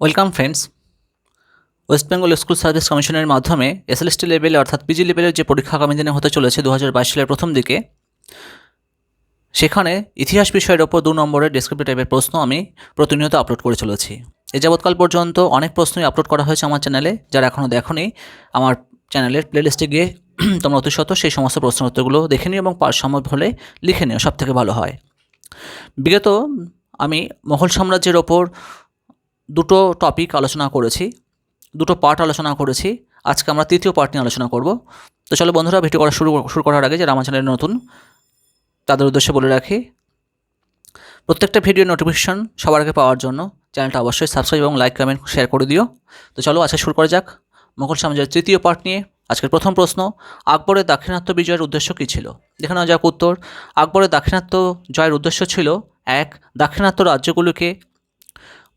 Welcome friends. West Bengal school service কমিশনের মাধ্যমে SLST লেভেলে অর্থাৎ পিজি লেভেলের যে পরীক্ষা আগামী দিনে হতে চলেছে 2022 সালের প্রথম দিকে, সেখানে ইতিহাস বিষয়ের ওপর 2 নম্বরের ডেসক্রিপটিভ টাইপের প্রশ্ন আমি প্রতিনিয়ত আপলোড করে চলেছি। এ যাবৎকাল পর্যন্ত অনেক প্রশ্নই আপলোড করা হয়েছে আমার চ্যানেলে। যারা এখনও দেখোনি, আমার চ্যানেলের প্লেলিস্টে গিয়ে তোমরা অতি সত্ত্বর সেই সমস্ত প্রশ্ন উত্তরগুলো দেখে নিও এবং সম্ভব হলে লিখে নিও, সব থেকে ভালো হয়। বিগত আমি মোগল সাম্রাজ্যের ওপর 2টো টপিক আলোচনা করেছি, 2টো পার্ট আলোচনা করেছি। আজকে আমরা 3য় পার্ট নিয়ে আলোচনা করব। তো চলো বন্ধুরা, ভিডিও করা শুরু করার আগে যারা আমার চ্যানেলে নতুন তাদের উদ্দেশ্যে বলে রাখি, প্রত্যেকটা ভিডিও নোটিফিকেশন সবার আগে পাওয়ার জন্য চ্যানেলটা অবশ্যই সাবস্ক্রাইব এবং লাইক কমেন্ট শেয়ার করে দিও। তো চলো আজকে শুরু করা যাক মোগল সাম্রাজ্যের 3য় পার্ট নিয়ে। আজকের প্রথম প্রশ্ন, আকবরের দাক্ষিণাত্য বিজয়ের উদ্দেশ্য কী ছিল? দেখে নেওয়া যাক উত্তর। আকবরের দাক্ষিণাত্য জয়ের উদ্দেশ্য ছিল 1. দাক্ষিণাত্য রাজ্যগুলোকে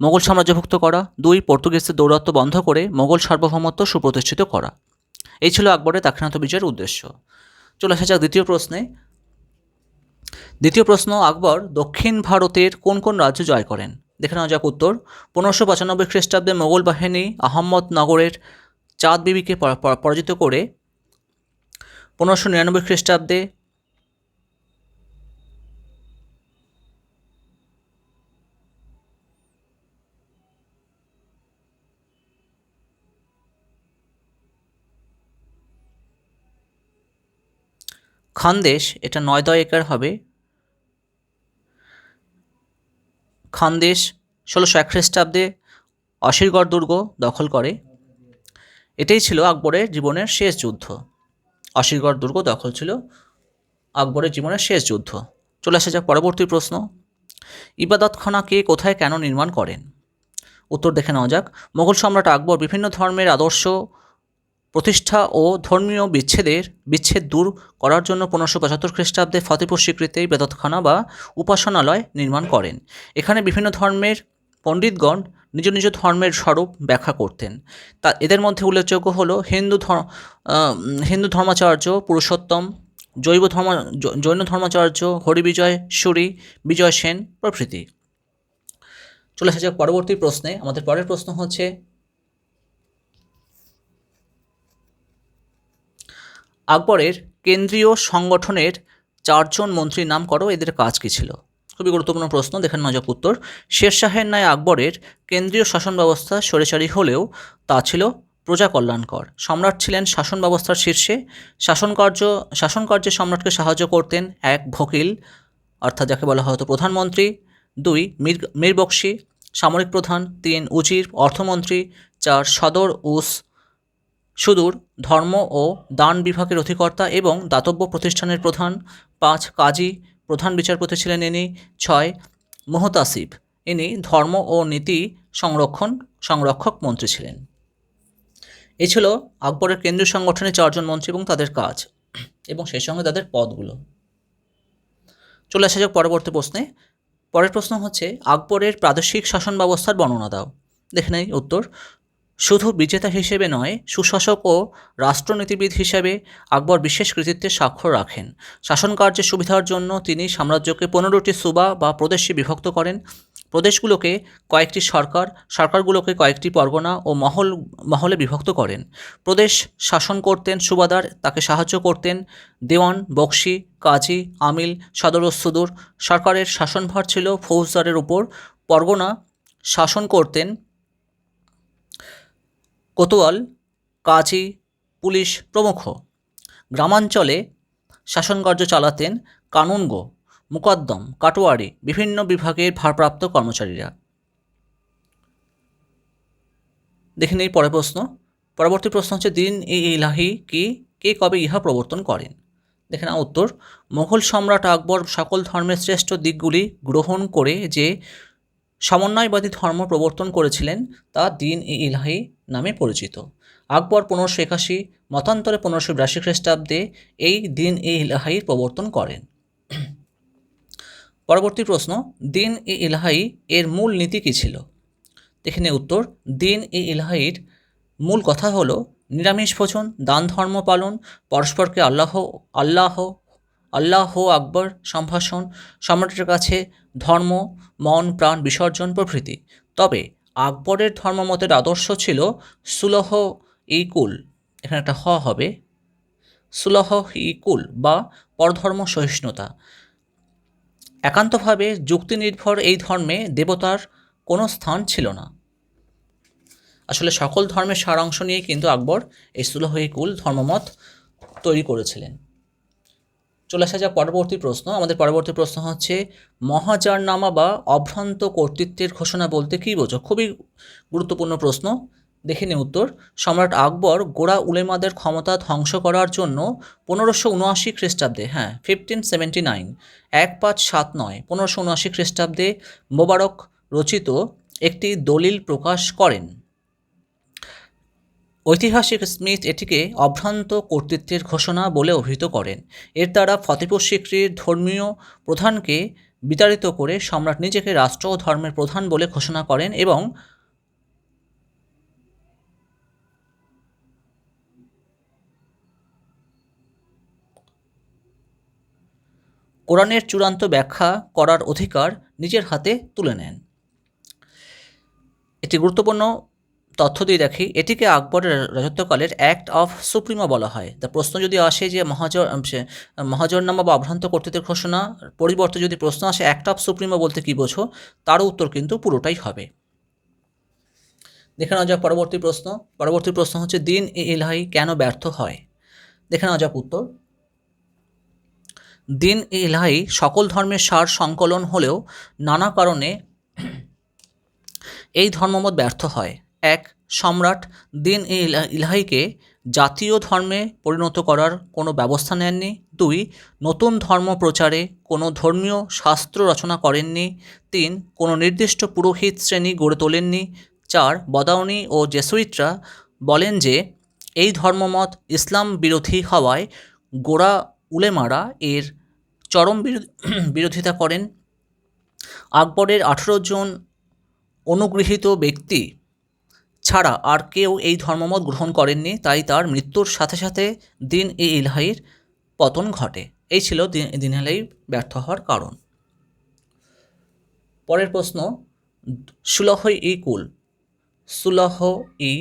মোগল সাম্রাজ্যভুক্ত করা, 2. পর্তুগিজদের দৌরাত্ম্য বন্ধ করে মোগল সার্বভৌমত্ব সুপ্রতিষ্ঠিত করা। এই ছিল আকবরের দাক্ষিণাত্য বিজয়ের উদ্দেশ্য। চলে আসা যাক দ্বিতীয় প্রশ্নে। দ্বিতীয় প্রশ্ন, আকবর দক্ষিণ ভারতের কোন কোন রাজ্য জয় করেন? দেখে নেওয়া যাক উত্তর। 1595 খ্রিস্টাব্দে মোগল বাহিনী আহম্মদনগরের চাঁদ বিবিকে পরাজিত করে 1599 খ্রিস্টাব্দে খানদেশ, এটা 9 একর হবে, খানদেশ 1601 খ্রিস্টাব্দে অসিরগড় দুর্গ দখল করে। এটাই ছিল আকবরের জীবনের শেষ যুদ্ধ। অসিরগড় দুর্গ দখল ছিল আকবরের জীবনের শেষ যুদ্ধ। চলে আসা যাক পরবর্তী প্রশ্ন, ইবাদতখানা কে কোথায় কেন নির্মাণ করেন? উত্তর দেখে নেওয়া যাক। মোগল সম্রাট আকবর বিভিন্ন ধর্মের আদর্শ প্রতিষ্ঠা ও ধর্মীয় বিচ্ছেদ দূর করার জন্য 1575 খ্রিস্টাব্দে ফতেপুর স্বীকৃতে ইবাদতখানা বা উপাসনালয় নির্মাণ করেন। এখানে বিভিন্ন ধর্মের পণ্ডিতগণ নিজ নিজ ধর্মের স্বরূপ ব্যাখ্যা করতেন। তা এদের মধ্যে উল্লেখযোগ্য হল হিন্দু ধর্মাচার্য পুরুষোত্তম, জৈন ধর্মাচার্য হরিবিজয় সুরি, বিজয় সেন প্রভৃতি। চলে আসা যাক পরবর্তী প্রশ্নে। আমাদের পরের প্রশ্ন হচ্ছে, আকবরের কেন্দ্রীয় সংগঠনের 4জন মন্ত্রীর নাম করো, এদের কাজ কী ছিল? খুবই গুরুত্বপূর্ণ প্রশ্ন, দেখেন নজর উত্তর। শেরশাহের ন্যায় আকবরের কেন্দ্রীয় শাসন ব্যবস্থা স্বৈরাচারী হলেও তা ছিল প্রজা কল্যাণকর। সম্রাট ছিলেন শাসন ব্যবস্থার শীর্ষে। শাসনকার্যে সম্রাটকে সাহায্য করতেন 1. ভকিল, অর্থাৎ যাকে বলা হয়তো প্রধানমন্ত্রী, 2. মীর বক্সি সামরিক প্রধান, 3. উজির অর্থমন্ত্রী, 4. সদর সুদূর ধর্ম ও দান বিভাগের অধিকর্তা এবং দাতব্য প্রতিষ্ঠানের প্রধান, 5. কাজী প্রধান বিচারপতি ছিলেন ইনি, 6. মুহতাসিব, ইনি ধর্ম ও নীতি সংরক্ষক মন্ত্রী ছিলেন। এই ছিল আকবরের কেন্দ্রীয় সংগঠনের 4জন মন্ত্রী এবং তাদের কাজ এবং সেই সঙ্গে তাদের পদগুলো। চলে আসা যাক পরবর্তী প্রশ্নে। পরের প্রশ্ন হচ্ছে, আকবরের প্রাদেশিক শাসন ব্যবস্থার বর্ণনা দাও। দেখে নেই উত্তর। শুধু বিজেতা হিসেবে নয়, সুশাসক ও রাষ্ট্রনীতিবিদ হিসেবে আকবর বিশেষ কৃতিত্বের স্বাক্ষর রাখেন। শাসন কার্যের সুবিধার জন্য তিনি সাম্রাজ্যকে 15টি সুবা বা প্রদেশে বিভক্ত করেন। প্রদেশগুলোকে কয়েকটি সরকারগুলোকে কয়েকটি পরগনা ও মহলে বিভক্ত করেন। প্রদেশ শাসন করতেন সুবাদার, তাকে সাহায্য করতেন দেওয়ান, বক্সি, কাজী, আমিল, সদর ও সুদূর। সরকারের শাসনভার ছিল ফৌজদারের উপর। পরগনা শাসন করতেন কোতোয়াল, কাজী, পুলিশ প্রমুখ। গ্রামাঞ্চলে শাসনকার্য চালাতেন কানুনগো, মুকদ্দম, কাটোয়ারি, বিভিন্ন বিভাগের ভারপ্রাপ্ত কর্মচারীরা। দেখে নিই পরের প্রশ্ন। পরবর্তী প্রশ্ন হচ্ছে, দিন-ই-ইলাহি কি, কে কবে ইহা প্রবর্তন করেন? দেখে না উত্তর। মোগল সম্রাট আকবর সকল ধর্মের শ্রেষ্ঠ দিকগুলি গ্রহণ করে যে সমন্বয়বাদী ধর্ম প্রবর্তন করেছিলেন তা দিন-ই-ইলাহি নামে পরিচিত। আকবর 1581, মতান্তরে 1582 খ্রিস্টাব্দে এই দিন-ই-ইলাহির প্রবর্তন করেন। পরবর্তী প্রশ্ন, দিন-ই-ইলাহি এর মূল নীতি কী ছিল? দেখে নিই উত্তর। দিন-ই-ইলাহির মূল কথা হলো নিরামিষ ভোজন, দান ধর্ম পালন, পরস্পরকে আল্লাহ আকবর সম্ভাষণ, সম্রাটের কাছে ধর্ম মন প্রাণ বিসর্জন প্রভৃতি। তবে আকবরের ধর্মমতের আদর্শ ছিল সুলহ ই কুল, এখানে একটা হ হবে, সুলহ ই কুল বা পরধর্ম সহিষ্ণুতা। একান্তভাবে যুক্তিনির্ভর এই ধর্মে দেবতার কোনো স্থান ছিল না। আসলে সকল ধর্মের সারাংশ নিয়ে কিন্তু আকবর এই সুলহ ই কুল ধর্মমত তৈরি করেছিলেন। চলে আসা যাক পরবর্তী প্রশ্ন। আমাদের পরবর্তী প্রশ্ন হচ্ছে মহাজারনামা বা অভ্রান্ত কর্তৃত্বের ঘোষণা বলতে কী বোঝো? খুবই গুরুত্বপূর্ণ প্রশ্ন, দেখে নিই উত্তর। সম্রাট আকবর গোঁড়া উলেমাদের ক্ষমতা ধ্বংস করার জন্য 1579 খ্রিস্টাব্দে, 1579, 1579, 1579 খ্রিস্টাব্দে মোবারক রচিত একটি দলিল প্রকাশ করেন। ঐতিহাসিক স্মিথ এটিকে অভ্রান্ত কর্তৃত্বের ঘোষণা বলে অভিহিত করেন। এর দ্বারা ফতেপুর সিক্রির ধর্মীয় প্রধানকে বিতাড়িত করে সম্রাট নিজেকে রাষ্ট্র ও ধর্মের প্রধান বলে ঘোষণা করেন এবং কোরআনের চূড়ান্ত ব্যাখ্যা করার অধিকার নিজের হাতে তুলে নেন। একটি গুরুত্বপূর্ণ তথ্য দিয়ে রাখি, এটিকে আকবরের রাজত্বকালের অ্যাক্ট অফ সুপ্রিমো বলা হয়। তা প্রশ্ন যদি আসে যে মহাজরনামা বা অভ্রান্ত কর্তৃত্বের ঘোষণা পরিবর্তে যদি প্রশ্ন আসে অ্যাক্ট অফ সুপ্রিমো বলতে কী বোঝো, তারও উত্তর কিন্তু পুরোটাই হবে। দেখে নেওয়া যাক পরবর্তী প্রশ্ন। পরবর্তী প্রশ্ন হচ্ছে দিন এ ইলাহি কেন ব্যর্থ হয়? দেখে নেওয়া যাক উত্তর। দিন এ ইলাহি সকল ধর্মের সার সংকলন হলেও নানা কারণে এই ধর্মমত ব্যর্থ হয়। এক, সম্রাট দিন এ ইলাহিকে জাতীয় ধর্মে পরিণত করার কোনো ব্যবস্থা নেননি। দুই, নতুন ধর্ম প্রচারে কোনো ধর্মীয় শাস্ত্র রচনা করেননি। তিন, কোনো নির্দিষ্ট পুরোহিত শ্রেণী গড়ে তোলেননি। চার, বদাউনি ও জেসুইটরা বলেন যে এই ধর্মমত ইসলাম বিরোধী হওয়ায় গোঁড়া উলেমারা এর চরম বিরোধিতা করেন। আকবরের 18 জন অনুগৃহীত ব্যক্তি ছাড়া আর কেউ এই ধর্মমত গ্রহণ করেননি, তাই তার মৃত্যুর সাথে সাথে দিন এ ইলাহির পতন ঘটে। এই ছিল দিন এ ইলাহি ব্যর্থ হওয়ার কারণ। পরের প্রশ্ন, সুলহ ই কুল, সুলহ ই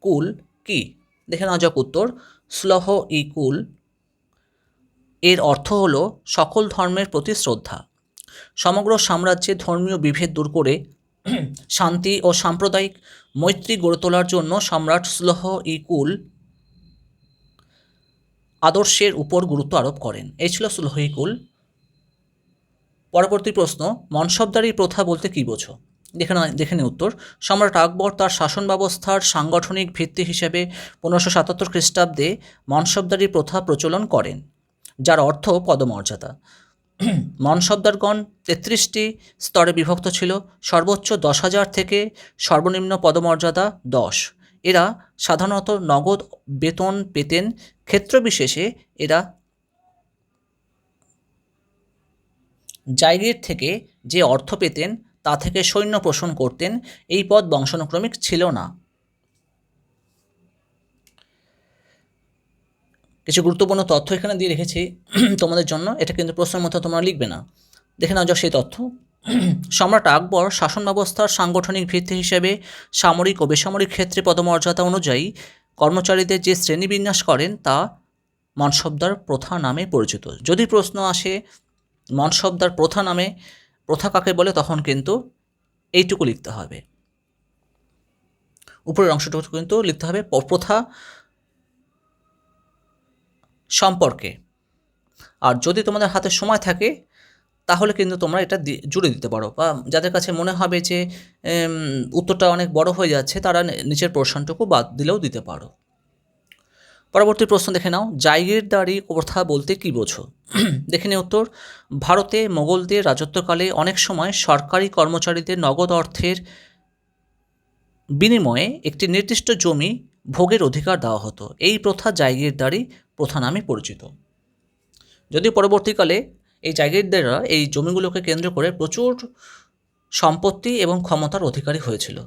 কুল কি? দেখে নেওয়া যাক উত্তর। সুলহ ই কুল এর অর্থ হল সকল ধর্মের প্রতি শ্রদ্ধা। সমগ্র সাম্রাজ্যে ধর্মীয় বিভেদ দূর করে শান্তি ও সাম্প্রদায়িক মৈত্রী গড়ে তোলার জন্য সম্রাট সুলহ ই কুল আদর্শের উপর গুরুত্ব আরোপ করেন। এই ছিল সুলহ ই কুল। পরবর্তী প্রশ্ন, মনসবদারি প্রথা বলতে কী বোঝো? দেখে নে উত্তর। সম্রাট আকবর তার শাসন ব্যবস্থার সাংগঠনিক ভিত্তি হিসেবে 1577 খ্রিস্টাব্দে মনসবদারি প্রথা প্রচলন করেন, যার অর্থ পদমর্যাদা। মনসবদারগণ 33টি স্তরে বিভক্ত ছিল, সর্বোচ্চ 10,000 থেকে সর্বনিম্ন পদমর্যাদা 10। এরা সাধারণত নগদ বেতন পেতেন। ক্ষেত্রবিশেষে এরা জায়গির থেকে যে অর্থ পেতেন তা থেকে সৈন্য পোষণ করতেন। এই পদ বংশানুক্রমিক ছিল না। কিছু গুরুত্বপূর্ণ তথ্য এখানে দিয়ে রেখেছি তোমাদের জন্য, এটা কিন্তু প্রশ্নের মধ্যে তোমরা লিখবে না। দেখে নাও যাক সেই তথ্য। সম্রাট আকবর শাসন ব্যবস্থার সাংগঠনিক ভিত্তি হিসেবে সামরিক ও বেসামরিক ক্ষেত্রে পদমর্যাদা অনুযায়ী কর্মচারীদের যে শ্রেণীবিন্যাস করেন তা মনসবদার প্রথা নামে পরিচিত। যদি প্রশ্ন আসে মনসবদার প্রথা নামে, প্রথা কাকে বলে, তখন কিন্তু এইটুকু লিখতে হবে, উপরের অংশটুকু কিন্তু লিখতে হবে প্রথা সম্পর্কে। আর যদি তোমাদের হাতে সময় থাকে তাহলে কিন্তু তোমরা এটা জুড়ে দিতে পারো, বা যাদের কাছে মনে হবে যে উত্তরটা অনেক বড় হয়ে যাচ্ছে তারা নিচের পোর্শনটুকু বাদ দিলেও দিতে পারো। পরবর্তী প্রশ্ন দেখে নাও, জাগিরদারি প্রথা বলতে কী বোঝো? দেখে নিও উত্তর। ভারতে মোগলদের রাজত্বকালে অনেক সময় সরকারি কর্মচারীদের নগদ অর্থের বিনিময়ে একটি নির্দিষ্ট জমি ভোগের অধিকার দেওয়া হতো। এই প্রথা জাগিরদারি প্রথা নামে পরিচিত। যদিও পরবর্তীকালে এই জাগিরদাররা এই জমিগুলোকে কেন্দ্র করে প্রচুর সম্পত্তি এবং ক্ষমতার অধিকারী হয়েছিল।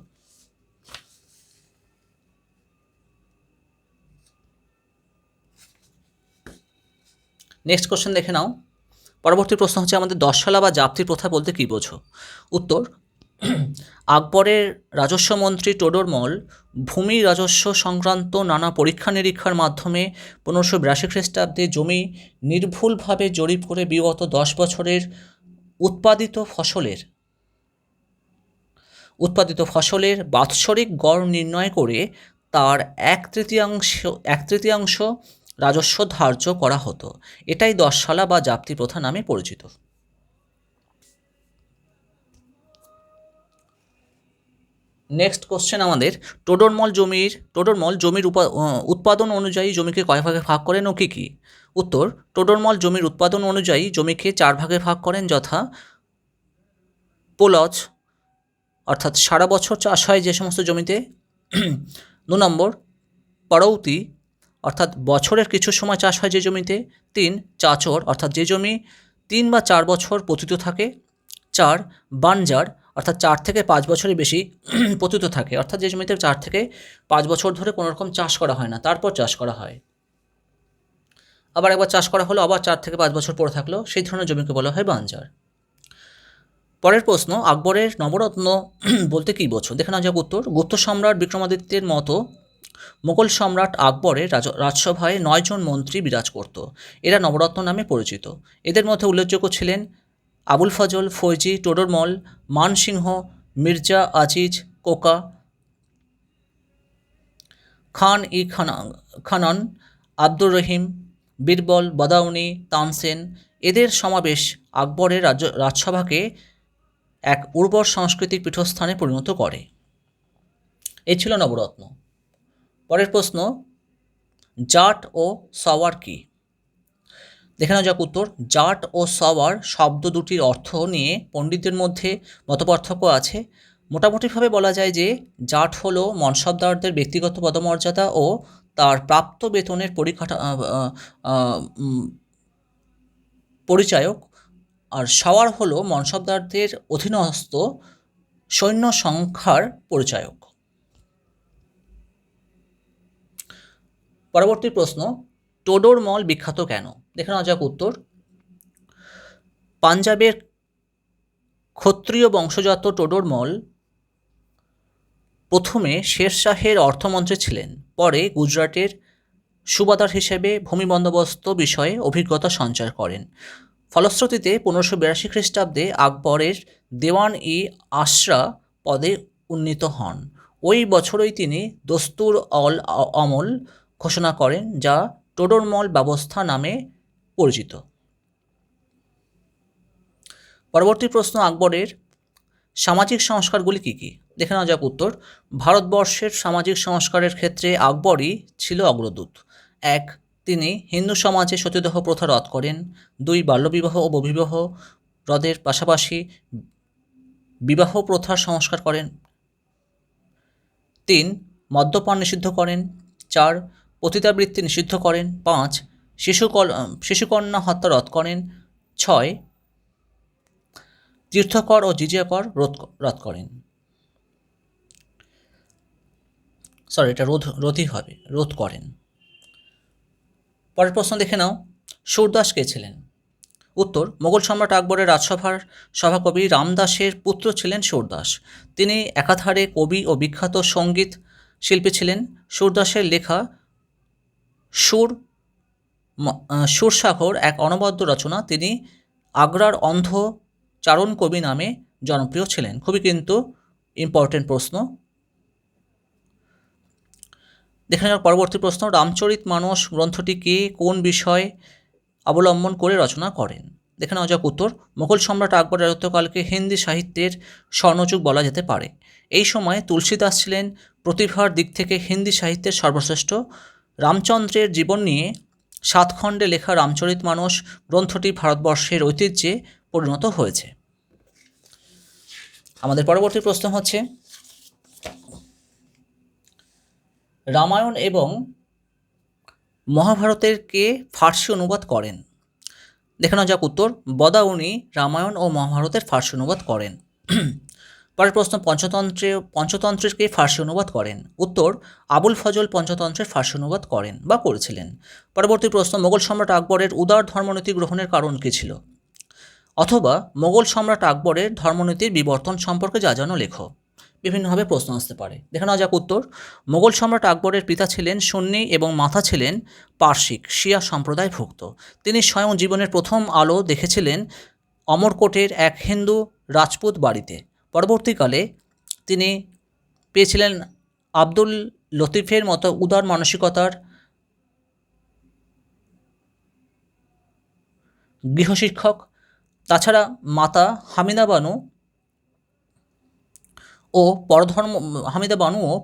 নেক্সট কোশ্চেন দেখে নাও। পরবর্তী প্রশ্ন হচ্ছে আমাদের দশসালা বা জাপ্তি প্রথা বলতে কী বোঝো? উত্তর, আকবরের রাজস্ব মন্ত্রী টোডরমল ভূমি রাজস্ব সংক্রান্ত নানা পরীক্ষা নিরীক্ষার মাধ্যমে 1582 খ্রিস্টাব্দে জমি নির্ভুলভাবে জরিপ করে বিগত 10 বছরের উৎপাদিত ফসলের বাৎসরিক গড় নির্ণয় করে তার এক তৃতীয়াংশ রাজস্ব ধার্য করা হতো। এটাই দশশালা বা জাপ্তি প্রথা নামে পরিচিত। নেক্সট কোশ্চেন আমাদের, টোডরমল জমির উৎপাদন অনুযায়ী জমিকে কয় ভাগে ভাগ করেন ও কী কী? উত্তর, টোডরমল জমির উৎপাদন অনুযায়ী জমিকে 4 ভাগে ভাগ করেন, যথা পোলজ অর্থাৎ সারা বছর চাষ হয় যে সমস্ত জমিতে, 2 নম্বর পরৌতি অর্থাৎ বছরের কিছু সময় চাষ হয় যে জমিতে, 3 চাচর অর্থাৎ যে জমি 3 বা 4 বছর পতিত থাকে, 4 বানজার অর্থাৎ 4 থেকে 5 বছরের বেশি পতিত থাকে, অর্থাৎ যে জমিতে 4 থেকে 5 বছর ধরে কোনো রকম চাষ করা হয় না, তারপর চাষ করা হয়, আবার একবার চাষ করা হলো, আবার 4 থেকে 5 বছর পরে থাকলো, সেই ধরনের জমিকে বলা হয় বানজার। পরের প্রশ্ন, আকবরের নবরত্ন বলতে কী বোঝো? দেখে নেওয়া যাক উত্তর। গুপ্ত সম্রাট বিক্রমাদিত্যের মতো মোগল সম্রাট আকবরের রাজসভায় 9 জন মন্ত্রী বিরাজ করত। এরা নবরত্ন নামে পরিচিত। এদের মধ্যে উল্লেখযোগ্য ছিলেন আবুল ফজল, ফৈজি, টোডরমল, মানসিংহ, মির্জা আজিজ, কোকা, খানন, আব্দুর রহিম, বীরবল, বদাউনি, তানসেন। এদের সমাবেশ আকবরের রাজসভাকে এক উর্বর সাংস্কৃতিক পীঠস্থানে পরিণত করে। এই ছিল নবরত্ন। পরের প্রশ্ন, জাট ও সওয়ার কি? দেখে নেওয়া যাক উত্তর। জাট ও সওয়ার শব্দ দুটির অর্থ নিয়ে পণ্ডিতদের মধ্যে মতপার্থক্য আছে। মোটামুটিভাবে বলা যায় যে জাট হলো মনসবদারদের ব্যক্তিগত পদমর্যাদা ও তার প্রাপ্ত বেতনের পরিচায়ক, আর সওয়ার হলো মনসবদারদের অধীনস্থ সৈন্য সংখ্যার পরিচায়ক। পরবর্তী প্রশ্ন, টোডরমল বিখ্যাত কেন? দেখে নেওয়া যাক উত্তর। পাঞ্জাবের ক্ষত্রিয় বংশজাত টোডরমল প্রথমে শেরশাহের অর্থমন্ত্রী ছিলেন, পরে গুজরাটের সুবাদার হিসেবে ভূমি বন্দোবস্ত বিষয়ে অভিজ্ঞতা সঞ্চার করেন। ফলশ্রুতিতে 1582 খ্রিস্টাব্দে আকবরের দেওয়ান-ই আশরা পদে উন্নীত হন। ওই বছরই তিনি দস্তুর আমল ঘোষণা করেন, যা টোডরমল ব্যবস্থা নামে পরিচিত। পরবর্তী প্রশ্ন, আকবরের সামাজিক সংস্কারগুলি কী কী? দেখে নেওয়া যাক উত্তর। ভারতবর্ষের সামাজিক সংস্কারের ক্ষেত্রে আকবরই ছিল অগ্রদূত। 1. তিনি হিন্দু সমাজে সতীদাহ প্রথা রদ করেন। 2. বাল্যবিবাহ ও বহুবিবাহ রদের পাশাপাশি বিবাহ প্রথার সংস্কার করেন। 3. মদ্যপান নিষিদ্ধ করেন। 4. পতিতাবৃত্তি নিষিদ্ধ করেন। 5. শিশুকন্যা হত্যা রদ করেন। 6. তীর্থকর ও জিজিয়া কর রদ করেন। এটা রোধ করেন। পরের প্রশ্ন দেখে নাও, সুরদাস কে ছিলেন? উত্তর, মোগল সম্রাট আকবরের রাজসভার সভাকবি রামদাসের পুত্র ছিলেন সুরদাস। তিনি একাধারে কবি ও বিখ্যাত সঙ্গীত শিল্পী ছিলেন। সুরদাসের লেখা সুরসাগর এক অনবদ্য রচনা। তিনি আগ্রার অন্ধ চারণ কবি নামে জনপ্রিয় ছিলেন। খুবই কিন্তু ইম্পর্টেন্ট প্রশ্ন। দেখে নেওয়ার পরবর্তী প্রশ্ন, রামচরিতমানস গ্রন্থটি কে কোন বিষয় অবলম্বন করে রচনা করেন? দেখে নেওয়া যাক উত্তর। মোগল সম্রাট আকবরের রাজত্বকালকে হিন্দি সাহিত্যের স্বর্ণযুগ বলা যেতে পারে। এই সময় তুলসীদাস ছিলেন প্রতিভার দিক থেকে হিন্দি সাহিত্যের সর্বশ্রেষ্ঠ। রামচন্দ্রের জীবন নিয়ে 7 খণ্ডে লেখা রামচরিতমানস গ্রন্থটি ভারতবর্ষের ঐতিহ্যে পরিণত হয়েছে। আমাদের পরবর্তী প্রশ্ন হচ্ছে, রামায়ণ এবং মহাভারতের কে ফার্সি অনুবাদ করেন? দেখে নেওয়া যাক উত্তর। বদাউনি রামায়ণ ও মহাভারতের ফার্সি অনুবাদ করেন। পরের প্রশ্ন, পঞ্চতন্ত্রের কে ফার্সি অনুবাদ করেন? উত্তর, আবুল ফজল পঞ্চতন্ত্রের ফার্সি অনুবাদ করেন বা করেছিলেন। পরবর্তী প্রশ্ন, মোগল সম্রাট আকবরের উদার ধর্মনীতি গ্রহণের কারণ কী ছিল? অথবা মোগল সম্রাট আকবরের ধর্মনীতির বিবর্তন সম্পর্কে জানো লেখো। বিভিন্নভাবে প্রশ্ন আসতে পারে। দেখে নেওয়া যাক উত্তর। মোগল সম্রাট আকবরের পিতা ছিলেন সুন্নি এবং মাতা ছিলেন পার্সিক শিয়া সম্প্রদায়ভুক্ত। তিনি স্বয়ং জীবনের প্রথম আলো দেখেছিলেন অমরকোটের এক হিন্দু রাজপুত বাড়িতে। পরবর্তীকালে তিনি পেয়েছিলেন আব্দুল লতিফের মতো উদার মানসিকতার গৃহশিক্ষক। তাছাড়া মাতা হামিদা বানু ও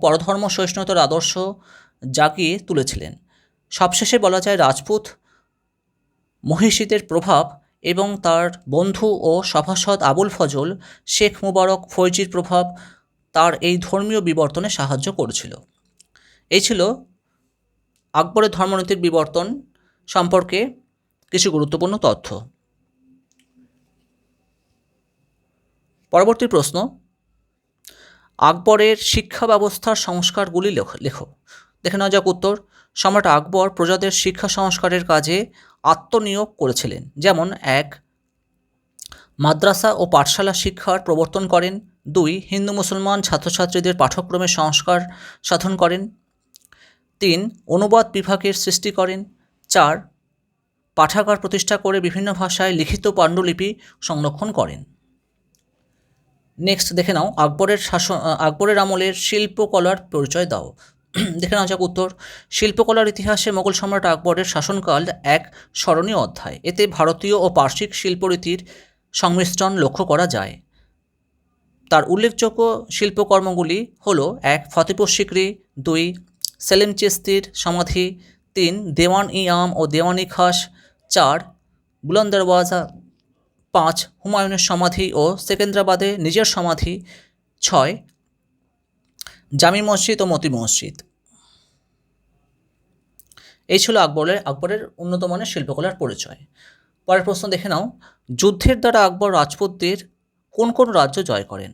পরধর্ম সহিষ্ণুতার আদর্শ জাগিয়ে তুলেছিলেন। সবশেষে বলা যায় রাজপুত মহিষীদের প্রভাব এবং তার বন্ধু ও সভাসদ আবুল ফজল শেখ মুবারক ফৈজির প্রভাব তার এই ধর্মীয় বিবর্তনে সাহায্য করেছিল। এই ছিল আকবরের ধর্মনীতির বিবর্তন সম্পর্কে কিছু গুরুত্বপূর্ণ তথ্য। পরবর্তী প্রশ্ন, আকবরের শিক্ষা ব্যবস্থার সংস্কারগুলি লেখো। দেখে নেওয়া যাক উত্তর। সম্রাট আকবর প্রজাদের শিক্ষা সংস্কারের কাজে আত্মনিয়োগ করেছিলেন। যেমন 1. মাদ্রাসা ও পাঠশালা শিক্ষার প্রবর্তন করেন। 2. হিন্দু মুসলমান ছাত্রছাত্রীদের পাঠ্যক্রমে সংস্কার সাধন করেন। 3. অনুবাদ বিভাগের সৃষ্টি করেন। 4. পাঠাগার প্রতিষ্ঠা করে বিভিন্ন ভাষায় লিখিত পাণ্ডুলিপি সংরক্ষণ করেন। নেক্সট দেখে নাও, আকবরের আমলের শিল্পকলার পরিচয় দাও। দেখে নাও যাক উত্তর। শিল্পকলার ইতিহাসে মোগল সম্রাট আকবরের শাসনকাল এক স্মরণীয় অধ্যায়। এতে ভারতীয় ও পার্শ্বিক শিল্পরীতির সংমিশ্রণ লক্ষ্য করা যায়। তার উল্লেখযোগ্য শিল্পকর্মগুলি হল 1. ফতেপুর সিকরি, 2. সেলিম চিশতির সমাধি, 3. দেওয়ান-ই-আম ও দেওয়ান-ই-খাস, 4. বুলন্দ দরওয়াজা, 5. হুমায়ুনের সমাধি ও সেকেন্দ্রাবাদে নিজের সমাধি, 6. জামি মসজিদ ও মতি মসজিদ। এই ছিল আকবরের উন্নত মানের শিল্পকলার পরিচয়। পরের প্রশ্ন দেখে নাও, যুদ্ধের দ্বারা আকবর রাজপুতদের কোন কোন রাজ্য জয় করেন?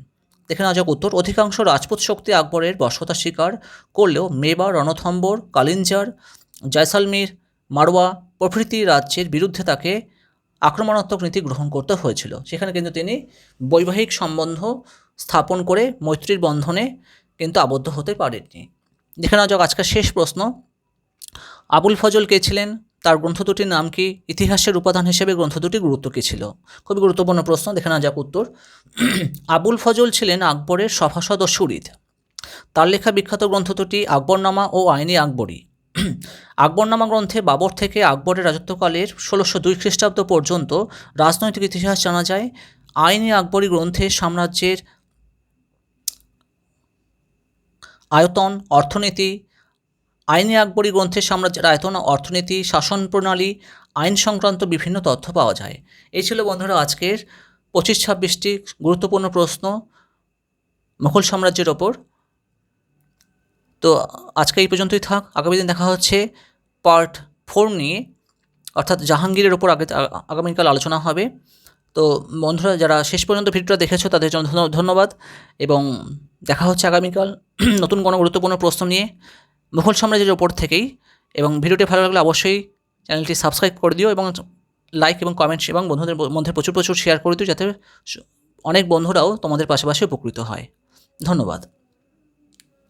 দেখে নেওয়া যাক উত্তর। অধিকাংশ রাজপুত শক্তি আকবরের বশ্যতা স্বীকার করলেও মেবার, রণথম্বর, কালিঞ্জার, জয়সালমীর, মারওয়া প্রভৃতি রাজ্যের বিরুদ্ধে তাকে আক্রমণাত্মক নীতি গ্রহণ করতে হয়েছিল। সেখানে কিন্তু তিনি বৈবাহিক সম্বন্ধ স্থাপন করে মৈত্রীর বন্ধনে কিন্তু আবদ্ধ হতে পারেননি। দেখে নেওয়া যাক আজকের শেষ প্রশ্ন। আবুল ফজল কে ছিলেন? তার গ্রন্থ দুটির নাম কি? ইতিহাসের উপাদান হিসেবে গ্রন্থ দুটির গুরুত্ব কী ছিল? খুবই গুরুত্বপূর্ণ প্রশ্ন, দেখে নেওয়া যাক উত্তর। আবুল ফজল ছিলেন আকবরের সভাসদ ও সুহৃদ। তার লেখা বিখ্যাত গ্রন্থ দুটি আকবরনামা ও আইনি আকবরী। আকবরনামা গ্রন্থে বাবর থেকে আকবরের রাজত্বকালের 1602 খ্রিস্টাব্দ পর্যন্ত রাজনৈতিক ইতিহাস জানা যায়। আইনি আকবরী গ্রন্থে সাম্রাজ্যের আয়তন, অর্থনীতি, আইনি আকবরী গ্রন্থে সাম্রাজ্যের আয়তন, অর্থনীতি, শাসন প্রণালী, আইন সংক্রান্ত বিভিন্ন তথ্য পাওয়া যায়। এই ছিল বন্ধুরা আজকের 25-26টি গুরুত্বপূর্ণ প্রশ্ন মুঘল সাম্রাজ্যের ওপর। তো আজকে এই পর্যন্তই থাক। আগামী দিন দেখা হচ্ছে পার্ট 4 নিয়ে, অর্থাৎ জাহাঙ্গীরের ওপর আগামীকাল আলোচনা হবে। তো বন্ধুরা যারা শেষ পর্যন্ত ভিডিওটা দেখেছো তাদের জন্য ধন্যবাদ, এবং দেখা হচ্ছে আগামীকাল নতুন কোনো গুরুত্বপূর্ণ প্রশ্ন নিয়ে মুঘল সাম্রাজ্যের ওপর থেকেই। এবং ভিডিওটি ভালো লাগলে অবশ্যই চ্যানেলটি সাবস্ক্রাইব করে দিও, এবং লাইক এবং কমেন্টস এবং বন্ধুদের মধ্যে প্রচুর শেয়ার করে দিও, যাতে অনেক বন্ধুরাও তোমাদের পাশাপাশি উপকৃত হয়। ধন্যবাদ।